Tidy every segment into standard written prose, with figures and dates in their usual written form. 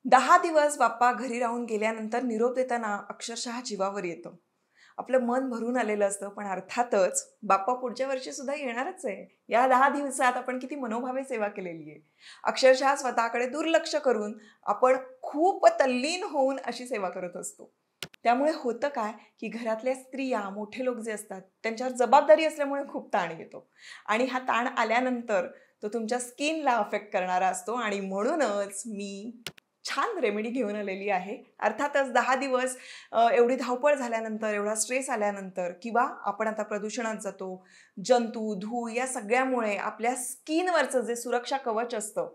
10 दिवस बाप्पा घरी राहून गेल्यानंतर निरोप देताना अक्षरशः जीवावर येतं. आपलं मन भरून आलेलं असतं, पण अर्थातच बाप्पा पुढच्या वर्षी सुद्धा येणारच आहे. या 10 दिवसात आपण किती मनोभावे सेवा केलेली आहे. अक्षरशः स्वतःकडे दुर्लक्ष करून आपण खूप तल्लीन होऊन अशी सेवा करत असतो. त्यामुळे होतं काय, की घरातल्या स्त्रिया, मोठे लोक जे असतात त्यांच्यावर जबाबदारी असल्यामुळे खूप ताण येतो. आणि हा ताण आल्यानंतर तो तुमच्या स्किनला अफेक्ट करणारा असतो. आणि म्हणूनच मी छान रेमेडी घेऊन आलेली आहे. अर्थातच 10 दिवस एवढी धावपळ झाल्यानंतर, एवढा स्ट्रेस आल्यानंतर, किंवा आपण आता प्रदूषणात जातो, जंतू, धूळ या सगळ्यामुळे आपल्या स्किनवरचं जे सुरक्षा कवच असतं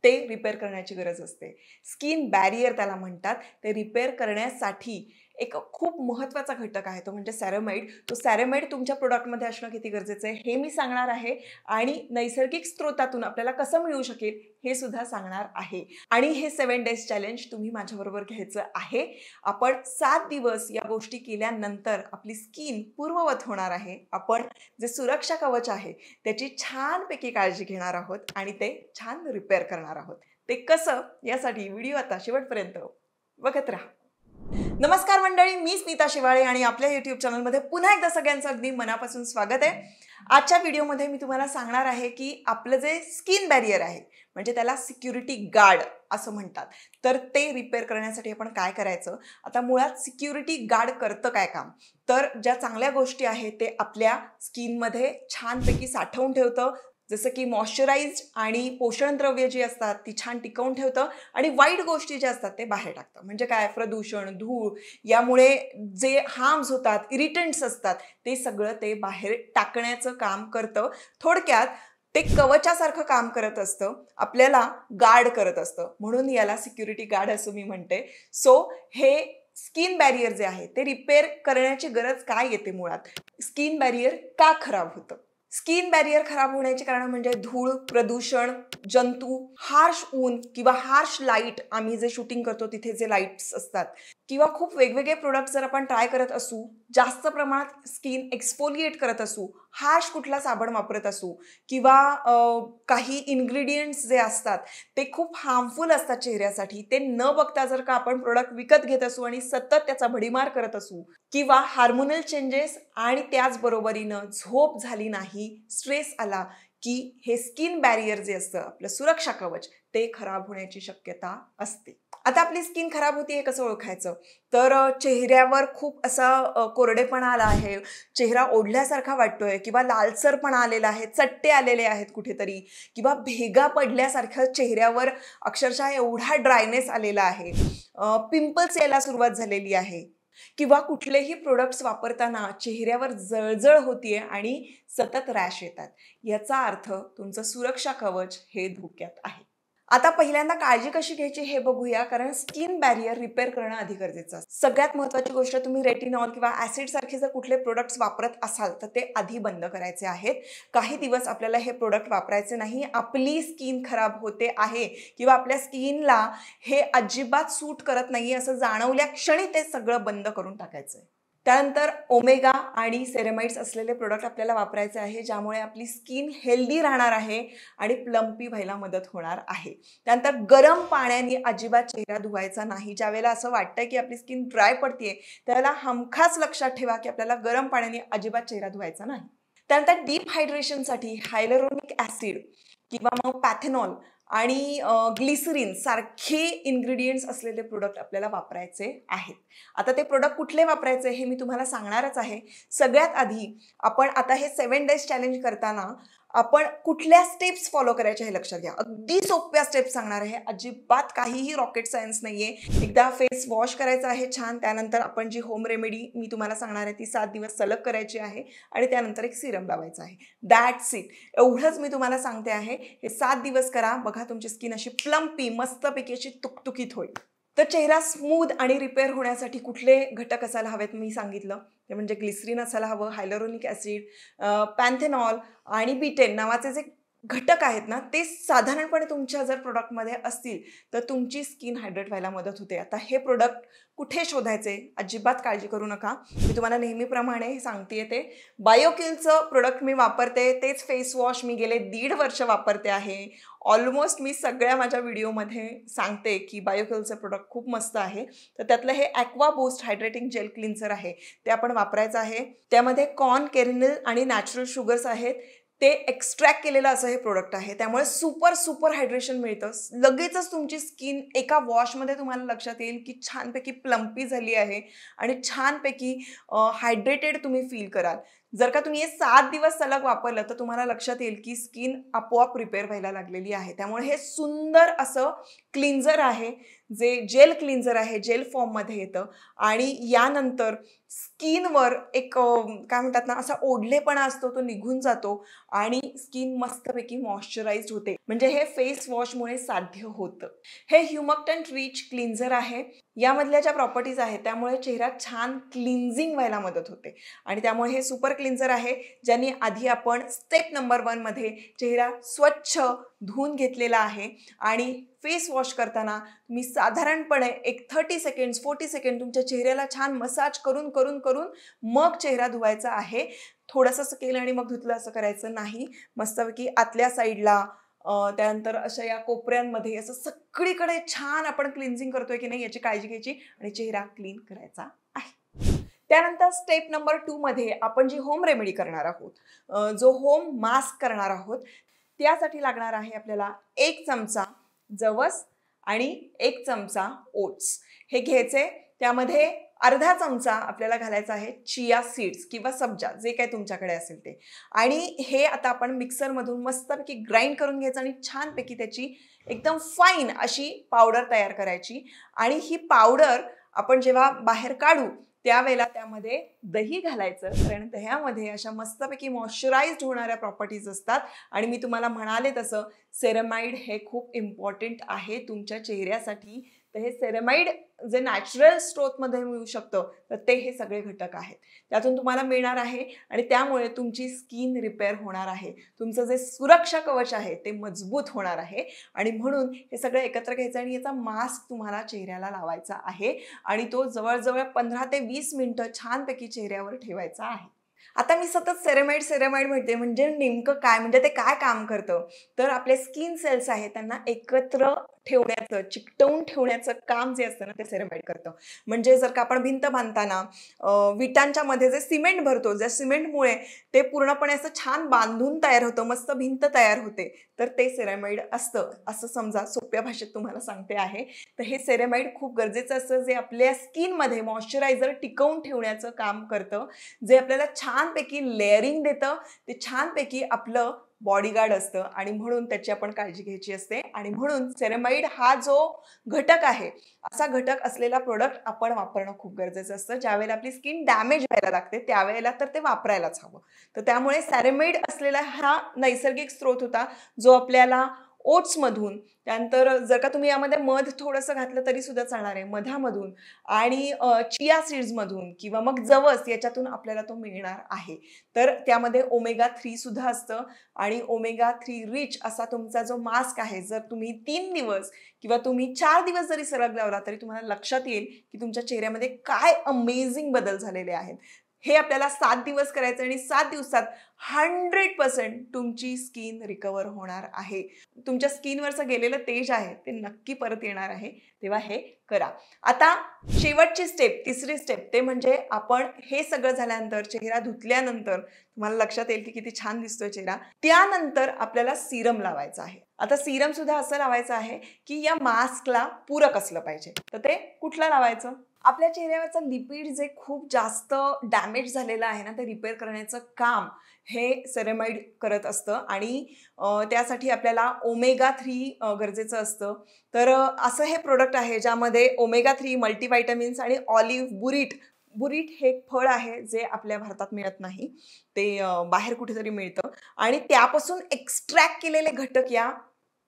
ते रिपेअर करण्याची गरज असते. स्किन बॅरियर त्याला म्हणतात. ते रिपेअर करण्यासाठी एक खूप महत्त्वाचा घटक आहे, तो म्हणजे सॅरामाइड. तो सॅरामाइड तुमच्या प्रोडक्टमध्ये असणं किती गरजेचं आहे हे मी सांगणार आहे. आणि नैसर्गिक स्रोतातून आपल्याला कसं मिळू शकेल हे सुद्धा सांगणार आहे. आणि हे 7 डेज चॅलेंज तुम्ही माझ्याबरोबर घ्यायचं आहे. आपण 7 दिवस या गोष्टी केल्यानंतर आपली स्किन पूर्ववत होणार आहे. आपण जे सुरक्षा कवच आहे त्याची छानपैकी काळजी घेणार आहोत आणि ते छान रिपेअर करणार आहोत. ते कसं, यासाठी व्हिडिओ आता शेवटपर्यंत बघत राहा. नमस्कार मंडळी, मी स्मिता शिवाळे आणि आपल्या यूट्यूब चॅनलमध्ये पुन्हा एकदा सगळ्यांचं अगदी मनापासून स्वागत आहे. आजच्या व्हिडिओमध्ये मी तुम्हाला सांगणार आहे की आपलं जे स्किन बॅरियर आहे, म्हणजे त्याला सिक्युरिटी गार्ड असं म्हणतात, तर ते रिपेअर करण्यासाठी आपण काय करायचं. आता मुळात सिक्युरिटी गार्ड करतं काय काम, तर ज्या चांगल्या गोष्टी आहेत ते आपल्या स्किनमध्ये छानपैकी साठवून ठेवतं. जसं की मॉइश्चराइज्ड आणि पोषण द्रव्य जी असतात ती छान टिकवून ठेवतं. आणि वाईट गोष्टी ज्या असतात ते बाहेर टाकतं. म्हणजे काय, प्रदूषण, धूळ यामुळे जे हार्म्स होतात, इरिटंट्स असतात, ते सगळं ते बाहेर टाकण्याचं काम करतं. थोडक्यात ते कवचासारखं काम करत असतं, आपल्याला गार्ड करत असतं. म्हणून याला सिक्युरिटी गार्ड असं मी म्हणते. सो हे स्किन बॅरियर जे आहे ते रिपेअर करण्याची गरज काय येते, मुळात स्किन बॅरियर का खराब होतं. स्किन बॅरियर खराब होण्याची कारण म्हणजे धूळ, प्रदूषण, जंतू, हार्श ऊन किंवा हार्श लाईट, आम्ही जे शूटिंग करतो तिथे जे लाईट्स असतात, किंवा खूप वेगवेगळे प्रोडक्ट्स जर आपण ट्राय करत असू, जास्त प्रमाणात स्किन एक्सफोलिएट करत असू, हार्श कुठला साबण वापरत असू, किंवा काही इन्ग्रेडियंट्स जे असतात ते खूप हार्मफुल असतात चेहऱ्यासाठी, ते न बघता जर का आपण प्रोडक्ट विकत घेत असू आणि सतत त्याचा भडीमार करत असू, किंवा हार्मोनल चेंजेस आणि त्याचबरोबरीनं झोप झाली नाही, स्ट्रेस आला, की हे स्किन बॅरियर जे असतं, आपलं सुरक्षा कवच, ते खराब होण्याची शक्यता असते. आता आपली स्किन खराब होती हे कसं ओळखायचं, तर चेहऱ्यावर खूप असा कोरडेपणा आला आहे, चेहरा ओढल्यासारखा वाटतोय, किंवा लालसरपणा आलेला आहे, चट्टे आलेले आहेत कुठेतरी, किंवा भेगा पडल्यासारखं चेहऱ्यावर अक्षरशः एवढा ड्रायनेस आलेला आहे, पिंपल्स यायला सुरुवात झालेली आहे, किंवा कुठलेही प्रोडक्ट्स वापरताना चेहऱ्यावर जळजळ होतीये आणि सतत रॅश येतात, याचा अर्थ तुमचं सुरक्षा कवच हे धोक्यात आहे. आता पहिल्यांदा काळजी कशी घ्यायची हे बघूया, कारण स्किन बॅरियर रिपेअर करणं अधिक गरजेचं असतं. सगळ्यात महत्त्वाची गोष्ट, तुम्ही रेटिनॉल किंवा ऍसिड सारखे जर कुठले प्रोडक्ट्स वापरत असाल तर ते आधी बंद करायचे आहेत. काही दिवस आपल्याला हे प्रोडक्ट वापरायचे नाही. आपली स्किन खराब होते आहे किंवा आपल्या स्किनला हे अजिबात सूट करत नाही असं जाणवल्या क्षणी ते सगळं बंद करून टाकायचं आहे. त्यानंतर ओमेगा आणि सेरेमाइड्स असलेले प्रोडक्ट आपल्याला वापरायचे आहे, ज्यामुळे आपली स्किन हेल्दी राहणार आहे आणि प्लम्पी व्हायला मदत होणार आहे. त्यानंतर गरम पाण्याने अजिबात चेहरा धुवायचा नाही. ज्यावेळेला असं वाटतंय की आपली स्किन ड्राय पडतीये, त्यावेळेला हमखास लक्षात ठेवा की आपल्याला गरम पाण्याने अजिबात चेहरा धुवायचा नाही. त्यानंतर डीप हायड्रेशनसाठी हायलुरोनिक ऍसिड किंवा मग पॅथेनॉल आणि ग्लिसरीन सारखे इन्ग्रेडियंट्स असलेले प्रोडक्ट आपल्याला वापरायचे आहेत. आता ते प्रोडक्ट कुठले वापरायचे हे मी तुम्हाला सांगणारच आहे. सगळ्यात आधी आपण आता हे 7 डेज चॅलेंज करताना आपण कुठल्या स्टेप्स फॉलो करायच्या हे लक्षात घ्या. अगदी सोप्या स्टेप्स सांगणार आहे, अजिबात काहीही रॉकेट सायन्स नाहीये. एकदा फेस वॉश करायचा आहे छान, त्यानंतर आपण जी होम रेमेडी मी तुम्हाला सांगणार आहे ती 7 दिवस सलग करायची आहे आणि त्यानंतर एक सिरम लावायचा आहे. That's it. एवढंच मी तुम्हाला सांगते आहे. हे 7 दिवस करा, बघा तुमची स्किन अशी प्लम्पी मस्तपैकी अशी तुकतुकीत होईल. तर चेहरा स्मूथ आणि रिपेअर होण्यासाठी कुठले घटक असायला हवेत मी सांगितलं, ते म्हणजे ग्लिसरीन असायला हवं, हायलुरोनिक ऍसिड, पॅन्थेनॉल आणि बीटेन नावाचे जे घटक आहेत ना ते साधारणपणे तुमच्या जर प्रोडक्टमध्ये असतील तर तुमची स्किन हायड्रेट व्हायला मदत होते. आता हे प्रोडक्ट कुठे शोधायचे अजिबात काळजी करू नका. मी तुम्हाला नेहमीप्रमाणे सांगते ते बायोकिलचं प्रोडक्ट मी वापरते. तेच फेस वॉश मी गेले 1.5 वर्ष वापरते आहे. ऑलमोस्ट मी सगळ्या माझ्या व्हिडिओमध्ये सांगते की बायोकिलचं प्रोडक्ट खूप मस्त आहे. तर त्यातलं हे aqua boost hydrating gel cleanser आहे ते आपण वापरायचं आहे. त्यामध्ये कॉर्न केर्नल आणि नॅचरल शुगर्स आहेत. ते एक्स्ट्रॅक्ट केलेलं असं हे प्रोडक्ट आहे. त्यामुळे सुपर हायड्रेशन मिळतं. लगेचच तुमची स्किन एका वॉशमध्ये तुम्हाला लक्षात येईल की छानपैकी प्लम्पी झाली आहे आणि छानपैकी हायड्रेटेड तुम्ही फील कराल. जर का तुम्ही हे 7 दिवस सलग वापरलं तर तुम्हाला लक्षात येईल की स्किन आपोआप रिपेअर व्हायला लागलेली आहे. त्यामुळे हे सुंदर असं क्लिन्झर आहे जे जेल क्लिन्झर आहे, जेल फॉर्ममध्ये येतं आणि यानंतर स्किनवर एक काय म्हणतात ना असा ओढलेपणा असतो तो निघून जातो आणि स्किन मस्तपैकी मॉइश्चराइज्ड होते. म्हणजे हे फेस वॉशमुळे साध्य होतं. हे ह्युमक्टंट रिच क्लिन्झर आहे. यामधल्या ज्या प्रॉपर्टीज आहेत त्यामुळे चेहरा छान क्लिन्झिंग व्हायला मदत होते आणि त्यामुळे हे सुपर क्लिन्झर आहे ज्यांनी आधी आपण स्टेप नंबर 1 मध्ये चेहरा स्वच्छ धुवून घेतलेला आहे आणि फेस वॉश करताना तुम्ही साधारणपणे एक 30 सेकंड्स 40 सेकंड तुमच्या चेहऱ्याला छान मसाज करून करून करून मग चेहरा धुवायचा आहे. थोडंसं असं केलं आणि मग धुतलं असं करायचं नाही. मस्तपैकी आतल्या साईडला त्यानंतर अशा या कोपऱ्यांमध्ये असं सगळीकडे छान आपण क्लिन्झिंग करतोय की नाही याची काळजी घ्यायची आणि चेहरा क्लीन करायचा आहे. त्यानंतर स्टेप नंबर 2 मध्ये आपण जी होम रेमेडी करणार आहोत, जो होम मास्क करणार आहोत, त्यासाठी लागणार आहे आपल्याला 1 चमचा जवस आणि 1 चमचा ओट्स हे घ्यायचे. त्यामध्ये अर्धा चमचा आपल्याला घालायचा आहे चिया सीड्स किंवा सब्जा जे काही तुमच्याकडे असेल ते. आणि हे आता आपण मिक्सरमधून मस्तपैकी ग्राइंड करून घ्यायचं आणि छानपैकी त्याची एकदम फाईन अशी पावडर तयार करायची. आणि ही पावडर आपण जेव्हा बाहेर काढू त्यावेळेला त्यामध्ये दही घालायचं, कारण दह्यामध्ये अशा मस्तपैकी मॉइश्चराइज्ड होणाऱ्या प्रॉपर्टीज असतात. आणि मी तुम्हाला म्हणाले तसं सेरेमाइड हे खूप इम्पॉर्टंट आहे तुमच्या चेहऱ्यासाठी. तर हे सेरेमाइड जे नॅचरल स्रोतमध्ये मिळू शकतं तर ते हे सगळे घटक आहेत त्यातून तुम्हाला मिळणार आहे आणि त्यामुळे तुमची स्किन रिपेअर होणार आहे. तुमचं जे सुरक्षा कवच आहे ते मजबूत होणार आहे आणि म्हणून हे सगळं एकत्र घ्यायचं आणि याचा मास्क तुम्हाला चेहऱ्याला लावायचा आहे आणि तो जवळजवळ 15 ते 20 मिनिटं छानपैकी चेहऱ्यावर ठेवायचा आहे. आता मी सतत सेरेमाइड म्हणते म्हणजे नेमकं काय, म्हणजे ते काय काम करतं तर आपले स्किन सेल्स आहेत त्यांना एकत्र ठेवण्याचं, चिकटवून ठेवण्याचं काम जे असतं ना ते सेरेमाइड करतं. म्हणजे जर का आपण भिंत बांधताना विटांच्या मध्ये जे सिमेंट भरतो, ज्या सिमेंटमुळे ते पूर्णपणे असं छान बांधून तयार होतं, मस्त भिंत तयार होते, तर ते सेरेमाइड असतं असं समजा. सोप्या भाषेत तुम्हाला सांगते आहे. तर हे सेरेमाइड खूप गरजेचं असतं जे आपल्या स्किनमध्ये मॉइश्चरायझर टिकवून ठेवण्याचं काम करतं, जे आपल्याला छानपैकी लेअरिंग देतं, ते छानपैकी आपलं बॉडीगार्ड असतं आणि म्हणून त्याची आपण काळजी घ्यायची असते. आणि म्हणून सेरेमाइड हा जो घटक आहे असा घटक असलेला प्रोडक्ट आपण वापरणं खूप गरजेचं असतं. ज्यावेळेला आपली स्किन डॅमेज व्हायला लागते त्यावेळेला तर ते वापरायलाच हवं. तर त्यामुळे सेरेमाइड असलेला हा नैसर्गिक स्रोत होता जो आपल्याला ओट्समधून, त्यानंतर जर का तुम्ही यामध्ये मध थोडंसं घातलं तरी सुद्धा चालणार आहे, मधामधून आणि चिया सीड्समधून किंवा मग जवस याच्यातून आपल्याला तो मिळणार आहे. तर त्यामध्ये ओमेगा 3 सुद्धा असतं आणि ओमेगा 3 रिच असा तुमचा जो मास्क आहे जर तुम्ही 3 दिवस किंवा तुम्ही 4 दिवस जरी सलग लावला तरी तुम्हाला लक्षात येईल की तुमच्या चेहऱ्यामध्ये काय अमेझिंग बदल झालेले आहेत. हे आपल्याला 7 दिवस करायचं आणि 7 दिवसात 100% तुमची स्किन रिकवर होणार आहे. तुमच्या स्किनवरचं गेलेलं तेज आहे ते नक्की परत येणार आहे. तेव्हा हे करा. आता शेवटची स्टेप, तिसरी स्टेप ते म्हणजे आपण हे सगळं झाल्यानंतर चेहरा धुतल्यानंतर तुम्हाला लक्षात येईल की किती छान दिसतोय चेहरा. त्यानंतर आपल्याला सिरम लावायचं आहे. आता सिरम सुद्धा असं लावायचं आहे की या मास्कला पूरक असलं पाहिजे. तर ते कुठलं लावायचं? आपल्या चेहऱ्यावरचं लिपिड जे खूप जास्त डॅमेज झालेलं आहे ना ते रिपेअर करण्याचं काम हे सेरेमाइड करत असतं आणि त्यासाठी आपल्याला ओमेगा 3 गरजेचं असतं. तर असं हे प्रोडक्ट आहे ज्यामध्ये ओमेगा 3 मल्टीव्हिटॅमिन्स आणि ऑलिव्ह बुरीट हे एक फळ आहे जे आपल्या भारतात मिळत नाही, ते बाहेर कुठेतरी मिळतं आणि त्यापासून एक्स्ट्रॅक्ट केलेले घटक या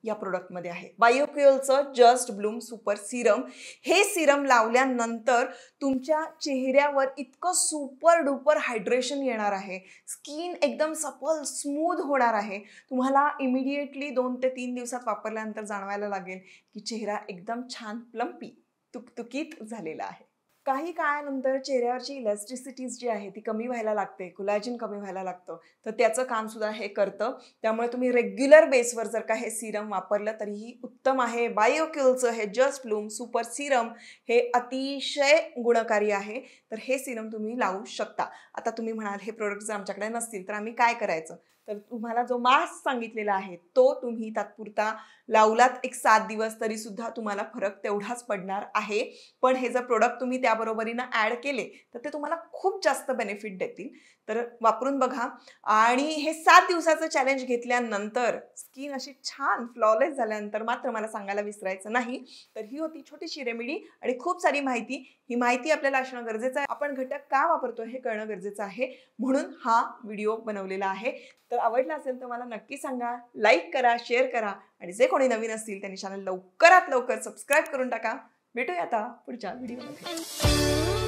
या प्रोडक्टमध्ये आहे. बायोक्युअलचं जस्ट ब्लूम सुपर सिरम. हे सिरम लावल्यानंतर तुमच्या चेहऱ्यावर इतकं सुपर डुपर हायड्रेशन येणार आहे. स्किन एकदम सपल स्मूथ होणार आहे. तुम्हाला इमिडिएटली 2 ते 3 दिवसात वापरल्यानंतर जाणवायला लागेल की चेहरा एकदम छान प्लम्पी तुकतुकीत झालेला आहे. काही काळानंतर चेहऱ्यावरची इलॅस्टिसिटीज जी आहे ती कमी व्हायला लागते, कोलॅजिन कमी व्हायला लागतं. तर त्याचं काम सुद्धा हे करतं. त्यामुळे तुम्ही रेग्युलर बेसवर जर का हे सिरम वापरलं तरीही उत्तम आहे. बायोक्युअलचं हे जस्ट ब्लूम सुपर सिरम हे अतिशय गुणकारी आहे. तर हे सिरम तुम्ही लावू शकता. आता तुम्ही म्हणाल हे प्रोडक्ट जर आमच्याकडे नसतील तर आम्ही काय करायचं? तर तुम्हाला जो मास्क सांगितलेला आहे तो तुम्ही तात्पुरता लावलात एक 7 दिवस तरी सुद्धा तुम्हाला फरक तेवढाच पडणार आहे. पण हे जर प्रोडक्ट तुम्ही त्याबरोबरीनं ॲड केले तर ते तुम्हाला खूप जास्त बेनिफिट देतील. तर वापरून बघा. आणि हे 7 दिवसाचं चॅलेंज घेतल्यानंतर स्किन अशी छान फ्लॉलेस झाल्यानंतर मात्र मला सांगायला विसरायचं नाही. तर ही होती छोटीशी रेमेडी आणि खूप सारी माहिती. ही माहिती आपल्याला असणं गरजेचं आहे. आपण घटक का वापरतो हे कळणं गरजेचं आहे. म्हणून हा व्हिडिओ बनवलेला आहे. तर आवडला असेल तर मला नक्की सांगा. लाईक करा, शेअर करा आणि जे कोणी नवीन असतील त्यांनी चॅनल लवकरात लवकर सबस्क्राईब करून टाका. भेटूया आता पुढच्या व्हिडिओमध्ये.